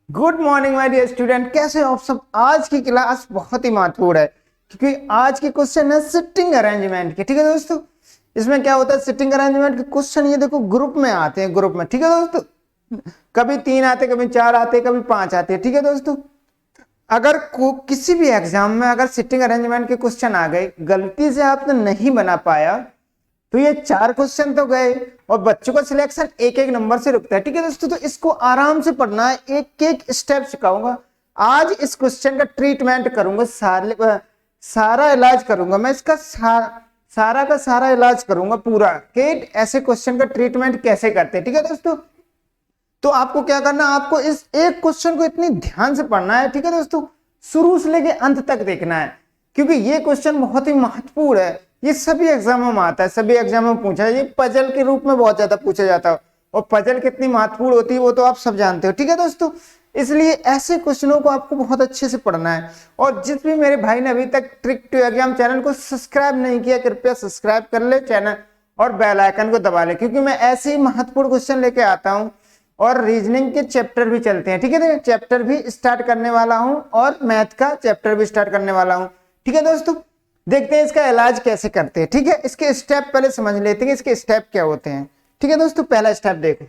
Good morning my dear student, कैसे हो आप सब। आज की क्लास बहुत ही महत्वपूर्ण है क्योंकि आज के क्वेश्चन है सिटिंग अरेंजमेंट के। ठीक है दोस्तों, इसमें क्या होता है सिटिंग अरेंजमेंट के क्वेश्चन ये देखो ग्रुप में आते हैं, ग्रुप में। ठीक है दोस्तों, कभी 3 आते, कभी 4 आते, कभी 5 आते हैं। ठीक है दोस्तों, अगर किसी भी एग्जाम में अगर सिटिंग अरेंजमेंट के क्वेश्चन आ गए, गलती से आपने नहीं बना पाया तो ये 4 क्वेश्चन तो गए और बच्चों का सिलेक्शन एक एक नंबर से रुकता है। ठीक है दोस्तों, तो इसको आराम से पढ़ना है, एक एक स्टेप सिखाऊंगा। आज इस क्वेश्चन का ट्रीटमेंट करूंगा, सारा इलाज करूंगा मैं इसका, सारा का सारा इलाज करूंगा पूरा कि ऐसे क्वेश्चन का ट्रीटमेंट कैसे करते हैं। ठीक है दोस्तों, तो आपको क्या करना है, आपको इस एक क्वेश्चन को इतनी ध्यान से पढ़ना है। ठीक है दोस्तों, शुरू से लेके अंत तक देखना है क्योंकि ये क्वेश्चन बहुत ही महत्वपूर्ण है। ये सभी एग्जामों में आता है, सभी एग्जामों में पूछा है, ये पजल के रूप में बहुत ज्यादा पूछा जाता है और पजल कितनी महत्वपूर्ण होती है वो तो आप सब जानते हो। ठीक है दोस्तों, इसलिए ऐसे क्वेश्चनों को आपको बहुत अच्छे से पढ़ना है। और जिस भी मेरे भाई ने अभी तक ट्रिक टू एग्जाम चैनल को सब्सक्राइब नहीं किया, कृपया सब्सक्राइब कर ले चैनल और बेल आइकन को दबा ले, क्योंकि मैं ऐसे ही महत्वपूर्ण क्वेश्चन लेके आता हूँ और रीजनिंग के चैप्टर भी चलते हैं। ठीक है, चैप्टर भी स्टार्ट करने वाला हूं और मैथ का चैप्टर भी स्टार्ट करने वाला हूं। ठीक है दोस्तों, देखते हैं इसका इलाज कैसे करते हैं। ठीक है, इसके स्टेप पहले समझ लेते हैं, इसके स्टेप क्या होते हैं। ठीक है दोस्तों, पहला स्टेप देखो,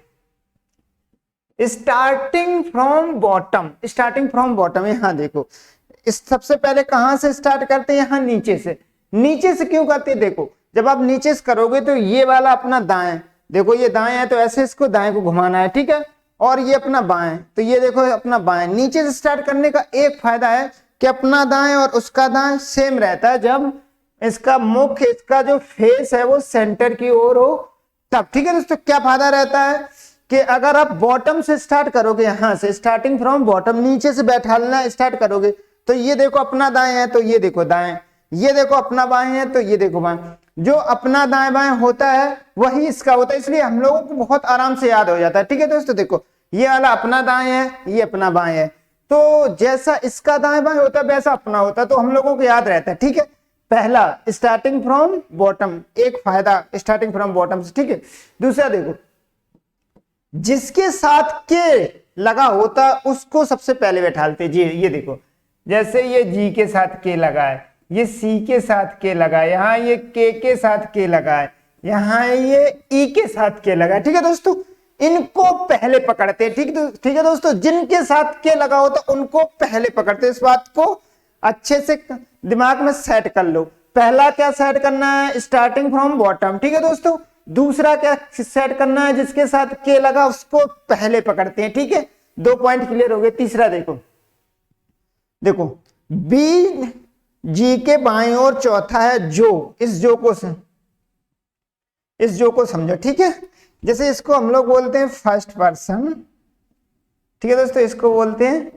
starting from bottom. Starting from bottom, यहां देखो, इस सबसे पहले कहां से स्टार्ट करते हैं, यहां नीचे से। नीचे से क्यों करते हैं, देखो जब आप नीचे से करोगे तो ये वाला अपना दाएं, देखो ये दाएं है तो ऐसे इसको दाएं को घुमाना है। ठीक है, और ये अपना बाएं, तो ये देखो अपना बाएं। नीचे से स्टार्ट करने का एक फायदा है कि अपना दाएं और उसका दाएं सेम रहता है जब इसका मुख, इसका जो फेस है वो सेंटर की ओर हो तब। ठीक है दोस्तों, क्या फायदा रहता है कि अगर आप बॉटम से स्टार्ट करोगे, यहां से स्टार्टिंग फ्रॉम बॉटम, नीचे से बैठाना स्टार्ट करोगे तो ये देखो अपना दाएं है तो ये देखो दाएं, ये देखो अपना बाएं है तो ये देखो बाएं। जो अपना दाएं बाएं होता है वही इसका होता है, इसलिए हम लोगों को बहुत आराम से याद हो जाता है। ठीक है दोस्तों, देखो ये वाला अपना दाएं है, ये अपना बाएं है, तो जैसा इसका दाएं बाएं होता है वैसा अपना होता है, तो हम लोगों को याद रहता है। ठीक है, पहला स्टार्टिंग फ्रॉम बॉटम, एक फायदा स्टार्टिंग फ्रॉम बॉटम से। ठीक है, दूसरा देखो, जिसके साथ के लगा होता है उसको सबसे पहले बैठालते जी। ये देखो, जैसे ये जी के साथ के लगा है, ये सी के साथ के लगा है, यहाँ ये के साथ के लगा है, यहाँ ये ई के साथ के लगा है। ठीक है दोस्तों, इनको पहले पकड़ते हैं। ठीक है दोस्तों, जिनके साथ के लगा होता उनको पहले पकड़ते हैं। इस बात को अच्छे से दिमाग में सेट कर लो। पहला क्या सेट करना है, स्टार्टिंग फ्रॉम बॉटम। ठीक है दोस्तों, दूसरा क्या सेट करना है, जिसके साथ के लगा उसको पहले पकड़ते हैं। ठीक है, 2 पॉइंट क्लियर हो गए। तीसरा देखो, देखो बी जी के बाईं ओर चौथा है जो, इस जो को समझो। ठीक है, जैसे इसको हम लोग बोलते हैं फर्स्ट पर्सन। ठीक है दोस्तों, इसको बोलते हैं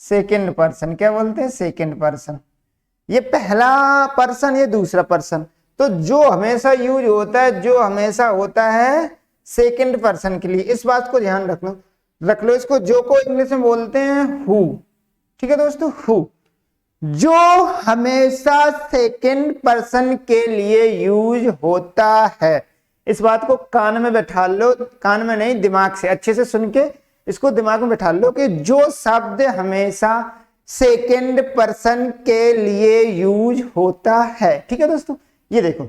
सेकंड पर्सन। क्या बोलते हैं, सेकंड पर्सन। ये पहला पर्सन, ये दूसरा पर्सन। तो जो हमेशा यूज होता है, जो हमेशा होता है सेकंड पर्सन के लिए, इस बात को ध्यान रख लो। इसको जो को इंग्लिश में बोलते हैं हु। ठीक है दोस्तों, हु, जो हमेशा सेकंड पर्सन के लिए यूज होता है। इस बात को कान में बैठा लो, कान में नहीं दिमाग से अच्छे से सुन के इसको दिमाग में बैठा लो कि जो शब्द हमेशा सेकंड पर्सन के लिए यूज होता है। ठीक है दोस्तों, ये देखो,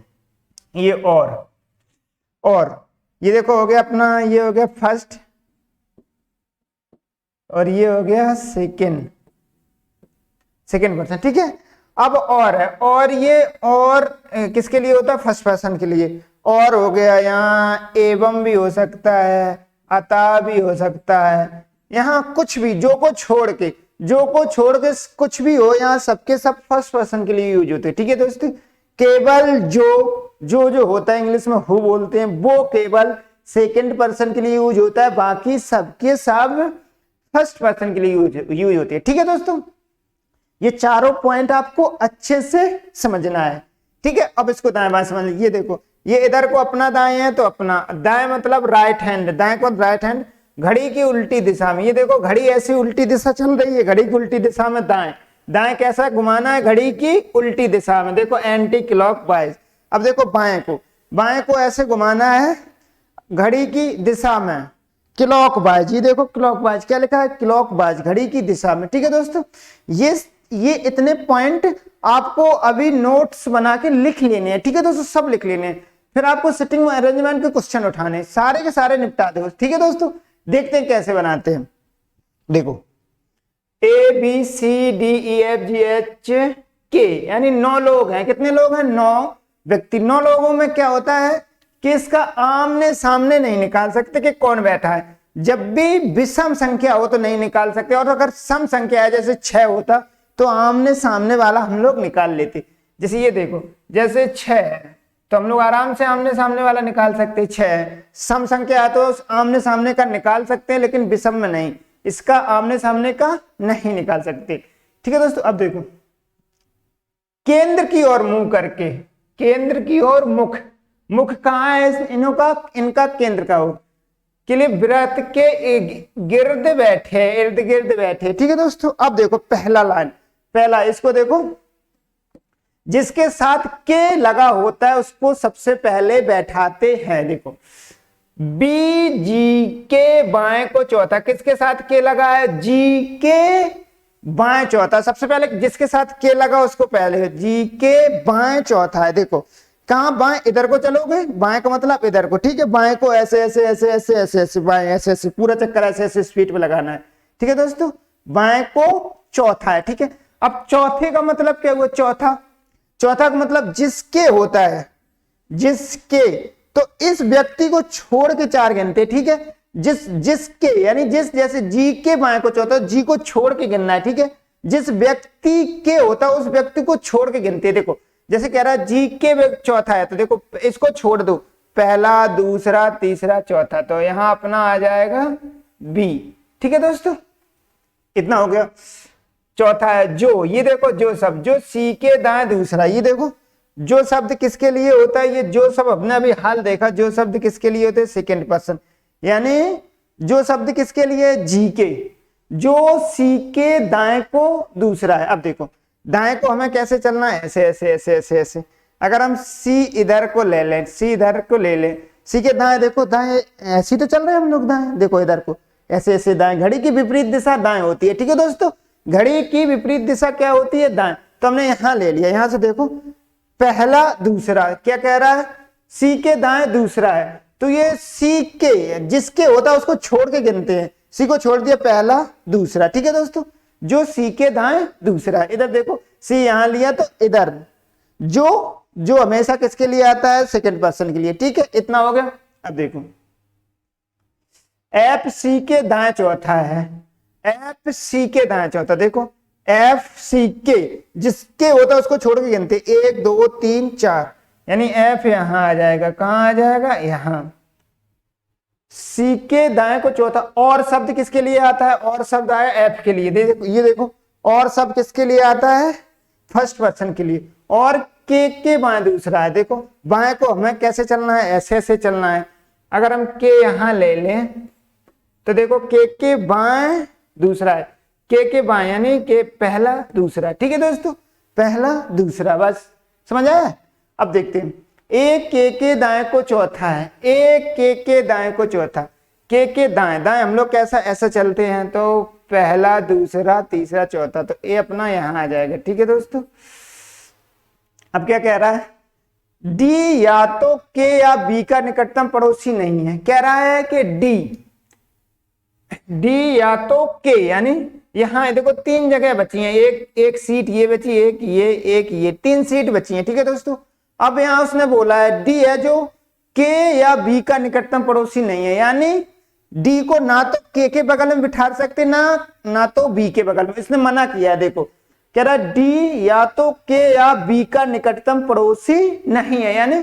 ये और ये देखो हो गया अपना, ये हो गया फर्स्ट और ये हो गया सेकंड पर्सन। ठीक है, अब और है, और ये और किसके लिए होता है, फर्स्ट पर्सन के लिए। और हो गया, यहाँ एवं भी हो सकता है, अतः भी हो सकता है, यहाँ कुछ भी, जो को छोड़ के कुछ भी हो, यहाँ सबके सब फर्स्ट पर्सन के लिए यूज होते हैं। ठीक है दोस्तों, केवल जो होता है इंग्लिश में हु बोलते हैं, वो केवल सेकंड पर्सन के लिए यूज होता है, बाकी सबके सब फर्स्ट पर्सन के लिए यूज होती है। ठीक है दोस्तों, ये चारों पॉइंट आपको अच्छे से समझना है। ठीक है, अब इसको दाएं बाएं समझ। ये देखो, ये इधर को अपना दाएं है तो अपना दाएं मतलब राइट हैंड, दाएं को राइट हैंड, घड़ी की उल्टी दिशा में। ये देखो घड़ी ऐसी उल्टी दिशा चल रही है, घड़ी की उल्टी दिशा में दाएं कैसा घुमाना है, घड़ी की उल्टी दिशा में, देखो एंटी क्लॉकवाइज। अब देखो बाएं को ऐसे घुमाना है घड़ी की दिशा में, क्लॉकवाइज, ये देखो क्लॉकवाइज, क्या लिखा है, क्लॉकवाइज, घड़ी की दिशा में। ठीक है दोस्तों, ये इतने पॉइंट आपको अभी नोट्स बना के लिख लेने हैं। ठीक है दोस्तों, सब लिख लेने हैं, फिर आपको सिटिंग अरेंजमेंट के क्वेश्चन उठाने, सारे के सारे निपटा दो। ठीक है दोस्तों, देखते हैं कैसे बनाते हैं। देखो ABCDEFGH के यानी 9 लोग हैं। कितने लोग हैं, 9 व्यक्ति। 9 लोगों में क्या होता है कि इसका आमने सामने नहीं निकाल सकते कि कौन बैठा है। जब भी विषम संख्या हो तो नहीं निकाल सकते, और अगर सम संख्या है जैसे 6 होता तो आमने सामने वाला हम लोग निकाल लेते। जैसे ये देखो, जैसे 6 है तो हम लोग आराम से आमने सामने वाला निकाल सकते। 6 सम संख्या है तो आमने सामने का निकाल सकते हैं, लेकिन विषम में नहीं, इसका आमने सामने का नहीं निकाल सकते। ठीक है दोस्तों, अब देखो केंद्र की ओर मुंह करके, केंद्र की ओर मुख, मुख कहाँ है इनका केंद्र का हो के लिए वृत्त के गिर्द बैठे, इर्द गिर्द बैठे। ठीक है दोस्तों, अब देखो पहला लाइन, पहला इसको देखो, जिसके साथ के लगा होता है उसको सबसे पहले बैठाते हैं। देखो जी के बाएं को चौथा, किसके साथ के लगा है, जी के बाएं चौथा, सबसे पहले जिसके साथ के लगा उसको पहले, जी के बाएं चौथा है। देखो कहां बाएं, इधर को चलोगे, बाएं का मतलब इधर को। ठीक है, बाएं को ऐसे ऐसे ऐसे ऐसे ऐसे ऐसे, बाएं ऐसे ऐसे, पूरा चक्कर ऐसे ऐसे स्पीड पे लगाना है। ठीक है दोस्तों, बाएं को चौथा है। ठीक है, अब चौथे का मतलब क्या हुआ, चौथा, चौथा का मतलब जिसके होता है, जिसके, तो इस व्यक्ति को छोड़ के 4 गिनते। ठीक है, जिसके यानी जिस, जैसे जी के बाएं को चौथा, जी को छोड़ के गिनना है। ठीक है, जिस व्यक्ति के होता है उस व्यक्ति को छोड़ के गिनते। देखो जैसे कह रहा है जी के चौथा है तो देखो इसको छोड़ दो, पहला दूसरा तीसरा चौथा, तो यहां अपना आ जाएगा बी। ठीक है दोस्तों, इतना हो गया। चौथा है जो, ये देखो जो शब्द, जो सी के दाएं दूसरा, ये देखो जो शब्द किसके लिए होता है, ये जो शब्द अपने अभी हाल देखा, जो शब्द किसके लिए होते हैं, सेकेंड पर्सन, यानी जो शब्द किसके लिए, जी के, जो सी के दाएं को दूसरा है। अब देखो दाएं को हमें कैसे चलना है, ऐसे ऐसे ऐसे ऐसे ऐसे। अगर हम सी इधर को ले लें, सी इधर को ले लें, सी के दाएं, देखो दाएं ऐसे तो चल रहे हैं हम लोग, दाएं देखो इधर को ऐसे ऐसे दाएं, घड़ी की विपरीत दिशा दाएं होती है। ठीक है दोस्तों, घड़ी की विपरीत दिशा क्या होती है, दाएं। तो हमने यहां ले लिया, यहां से देखो पहला दूसरा, क्या कह रहा है, सी के दाएं दूसरा है, तो ये सी के जिसके होता है उसको छोड़ के गिनते हैं, सी को छोड़ दिया, पहला दूसरा। ठीक है दोस्तों, जो सी के दाएं दूसरा है, इधर देखो सी यहां लिया तो इधर, जो हमेशा किसके लिए आता है, सेकंड पर्सन के लिए। ठीक है, इतना हो गया। अब देखो एफ सी के दाएं चौथा है, एफ सी के दाएं चौथा, देखो एफ सी के जिसके होता है उसको छोड़ के गिनते, 1 2 3 4, यानी एफ यहां आ जाएगा, कहां आ जाएगा, यहां। सी के दाएं को चौथा, और शब्द किसके लिए आता है, और शब्द आया एफ के लिए। देखो ये देखो, और शब्द किसके लिए आता है, फर्स्ट पर्सन के लिए, और के बाएं दूसरा है। देखो बाएं को हमें कैसे चलना है, ऐसे ऐसे चलना है। अगर हम के यहां ले लें तो देखो के बाएं दूसरा है, के बाएं यानी के पहला दूसरा। ठीक है दोस्तों, पहला दूसरा, बस समझ आया। अब देखते हैं, एक के दाएं को चौथा है, एक के दाएं को चौथा, के दाएं, दाएं हम लोग कैसा ऐसा चलते हैं, तो पहला दूसरा तीसरा चौथा, तो ए अपना यहां आ जाएगा। ठीक है दोस्तों, अब क्या कह रहा है, डी या तो के या बी का निकटतम पड़ोसी नहीं है। कह रहा है कि डी या तो के, यानी यहां देखो 3 जगह बची हैं, एक सीट ये बची, एक ये 3 सीट बची हैं। ठीक है दोस्तों, अब यहां उसने बोला है डी है जो के या बी का निकटतम पड़ोसी नहीं है, यानी डी को ना तो के बगल में बिठा सकते ना तो बी के बगल में, इसने मना किया है। देखो कह रहा डी या तो के या बी का निकटतम पड़ोसी नहीं है, यानी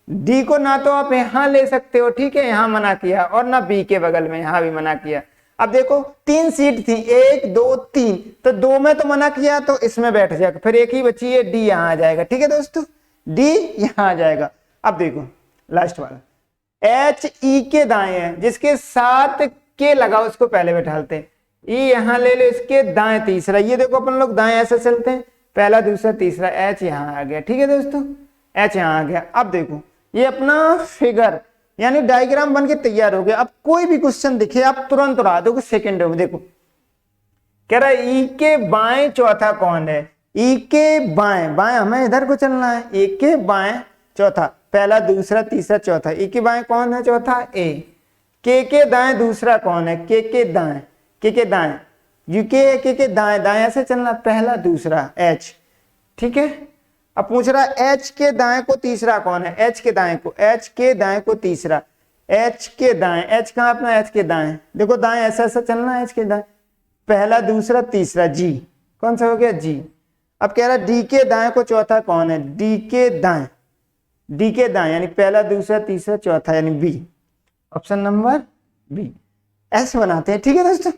डी को ना तो आप यहां ले सकते हो, ठीक है, यहां मना किया, और ना बी के बगल में, यहां भी मना किया। अब देखो 3 सीट थी, 1 2 3, तो 2 में तो मना किया तो इसमें बैठ जाएगा, फिर एक ही बची है, डी यहां आ जाएगा। ठीक है दोस्तों, डी यहां आ जाएगा। अब देखो लास्ट वाला, एच ई के दाएं है, जिसके साथ के लगा उसको पहले बैठाते हैं, ई यहां ले लो, इसके दाएं तीसरा, ये देखो अपन लोग दाएं ऐसे चलते हैं, पहला दूसरा तीसरा, एच यहां आ गया। ठीक है दोस्तों, एच यहां आ गया। अब देखो ये अपना फिगर यानी डायग्राम बन के तैयार हो गया। अब कोई भी क्वेश्चन दिखे आप तुरंत उड़ा दोगे सेकेंडों में। देखो कह रहा है ई के बाएं चौथा कौन है, ई के बाएं, बाएं हमें इधर को चलना है, ए के बाएं चौथा, पहला दूसरा तीसरा चौथा, ई के बाएं कौन है चौथा ए, के दाएं दूसरा कौन है, के दाएं, के दाएं, यू के दाएं, दाएं ऐसे चलना, पहला दूसरा एच, ठीक है। अब पूछ रहा है एच के दाएं को तीसरा कौन है, एच के दाएं को, एच के दाएं को तीसरा, एच के दाएं, एच कहां अपना, एच के दाएं, देखो दाएं ऐसा ऐसा चलना है, एच के दाएं, पहला दूसरा तीसरा, जी कौन सा हो गया, जी। अब कह रहा है डी के दाएं को चौथा कौन है, डी के दाएं, डी के दाएं यानी पहला दूसरा तीसरा चौथा यानी बी, ऑप्शन नंबर बी, ऐसे बनाते हैं, ठीक है दोस्तों।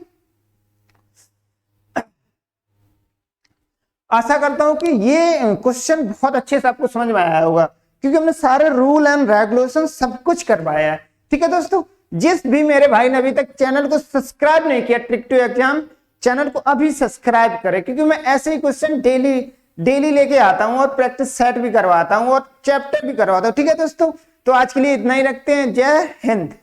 आशा करता हूं कि ये क्वेश्चन बहुत अच्छे से आपको समझ में आया होगा, क्योंकि हमने सारे रूल एंड रेगुलेशन सब कुछ करवाया है, ठीक है दोस्तों। जिस भी मेरे भाई ने अभी तक चैनल को सब्सक्राइब नहीं किया ट्रिक टू एग्जाम, चैनल को अभी सब्सक्राइब करें, क्योंकि मैं ऐसे ही क्वेश्चन डेली लेके आता हूं और प्रैक्टिस सेट भी करवाता हूं और चैप्टर भी करवाता हूं, ठीक है दोस्तों। तो आज के लिए इतना ही रखते हैं, जय हिंद।